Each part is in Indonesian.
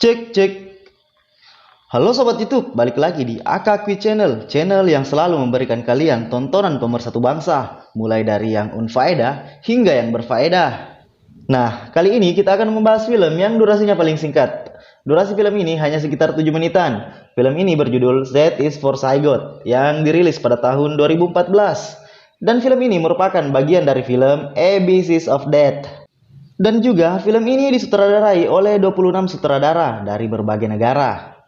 Cek cek. Halo sobat YouTube, balik lagi di Akakui Channel, channel yang selalu memberikan kalian tontonan pemersatu bangsa, mulai dari yang unfaedah hingga yang berfaedah. Nah, kali ini kita akan membahas film yang durasinya paling singkat. Durasi film ini hanya sekitar 7 menitan. Film ini berjudul Z is for Zygote yang dirilis pada tahun 2014. Dan film ini merupakan bagian dari film ABCs of Death. Dan juga film ini disutradarai oleh 26 sutradara dari berbagai negara.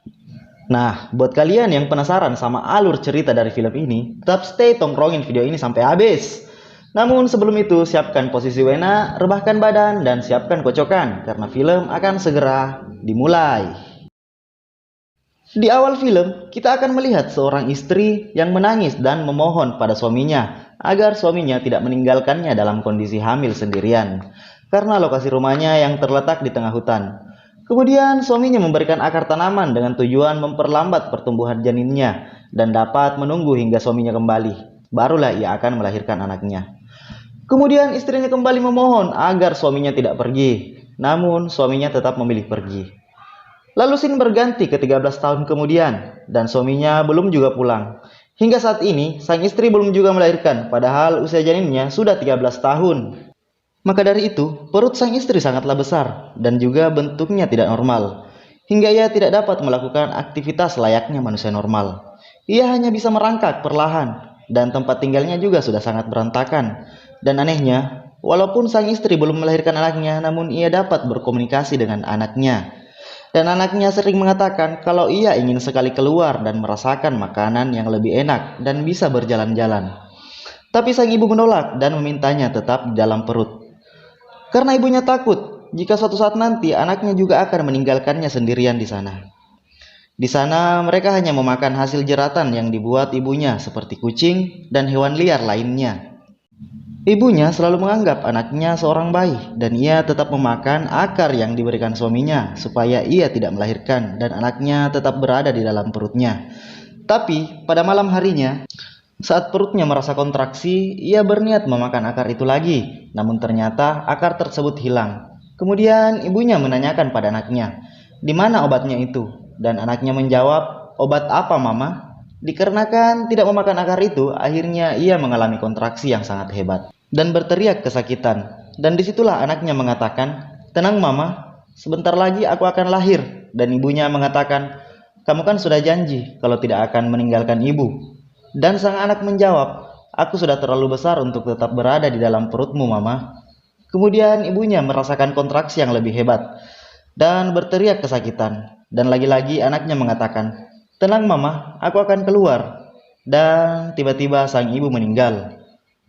Nah, buat kalian yang penasaran sama alur cerita dari film ini, tetap stay tongkrongin video ini sampai habis. Namun sebelum itu, siapkan posisi wena, rebahkan badan, dan siapkan kocokan, karena film akan segera dimulai. Di awal film, kita akan melihat seorang istri yang menangis dan memohon pada suaminya, agar suaminya tidak meninggalkannya dalam kondisi hamil sendirian, karena lokasi rumahnya yang terletak di tengah hutan. Kemudian suaminya memberikan akar tanaman dengan tujuan memperlambat pertumbuhan janinnya dan dapat menunggu hingga suaminya kembali. Barulah ia akan melahirkan anaknya. Kemudian istrinya kembali memohon agar suaminya tidak pergi. Namun suaminya tetap memilih pergi. Lalu scene berganti ke 13 tahun kemudian dan suaminya belum juga pulang. Hingga saat ini sang istri belum juga melahirkan padahal usia janinnya sudah 13 tahun. Maka dari itu, perut sang istri sangatlah besar dan juga bentuknya tidak normal, hingga ia tidak dapat melakukan aktivitas layaknya manusia normal. Ia hanya bisa merangkak perlahan, dan tempat tinggalnya juga sudah sangat berantakan. Dan anehnya, walaupun sang istri belum melahirkan anaknya, namun ia dapat berkomunikasi dengan anaknya. Dan anaknya sering mengatakan kalau ia ingin sekali keluar dan merasakan makanan yang lebih enak dan bisa berjalan-jalan. Tapi sang ibu menolak dan memintanya tetap di dalam perut. Karena ibunya takut jika suatu saat nanti anaknya juga akan meninggalkannya sendirian di sana. Di sana mereka hanya memakan hasil jeratan yang dibuat ibunya seperti kucing dan hewan liar lainnya. Ibunya selalu menganggap anaknya seorang bayi dan ia tetap memakan akar yang diberikan suaminya supaya ia tidak melahirkan dan anaknya tetap berada di dalam perutnya. Tapi pada malam harinya, saat perutnya merasa kontraksi, ia berniat memakan akar itu lagi. Namun ternyata akar tersebut hilang. Kemudian ibunya menanyakan pada anaknya, "Di mana obatnya itu?" Dan anaknya menjawab, "Obat apa, Mama?" Dikarenakan tidak memakan akar itu, akhirnya ia mengalami kontraksi yang sangat hebat dan berteriak kesakitan. Dan disitulah anaknya mengatakan, "Tenang Mama, sebentar lagi aku akan lahir." Dan ibunya mengatakan, "Kamu kan sudah janji kalau tidak akan meninggalkan ibu." Dan sang anak menjawab, "Aku sudah terlalu besar untuk tetap berada di dalam perutmu, Mama." Kemudian ibunya merasakan kontraksi yang lebih hebat dan berteriak kesakitan. Dan lagi-lagi anaknya mengatakan, "Tenang Mama, aku akan keluar." Dan tiba-tiba sang ibu meninggal.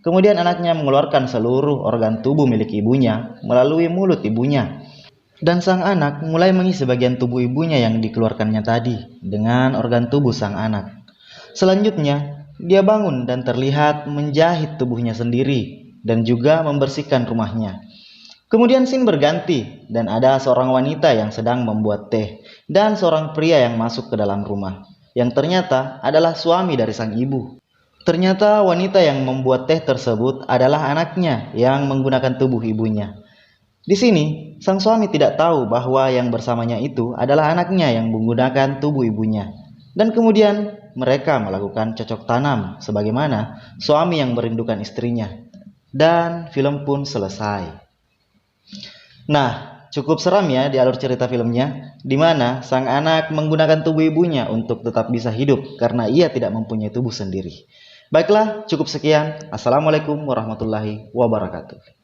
Kemudian anaknya mengeluarkan seluruh organ tubuh milik ibunya melalui mulut ibunya. Dan sang anak mulai mengisi bagian tubuh ibunya yang dikeluarkannya tadi dengan organ tubuh sang anak. Selanjutnya, dia bangun dan terlihat menjahit tubuhnya sendiri dan juga membersihkan rumahnya. Kemudian scene berganti dan ada seorang wanita yang sedang membuat teh dan seorang pria yang masuk ke dalam rumah, yang ternyata adalah suami dari sang ibu. Ternyata wanita yang membuat teh tersebut adalah anaknya yang menggunakan tubuh ibunya. Di sini, sang suami tidak tahu bahwa yang bersamanya itu adalah anaknya yang menggunakan tubuh ibunya. Dan kemudian mereka melakukan cocok tanam sebagaimana suami yang merindukan istrinya. Dan film pun selesai. Nah, cukup seram ya di alur cerita filmnya, di mana sang anak menggunakan tubuh ibunya untuk tetap bisa hidup karena ia tidak mempunyai tubuh sendiri. Baiklah, cukup sekian. Assalamualaikum warahmatullahi wabarakatuh.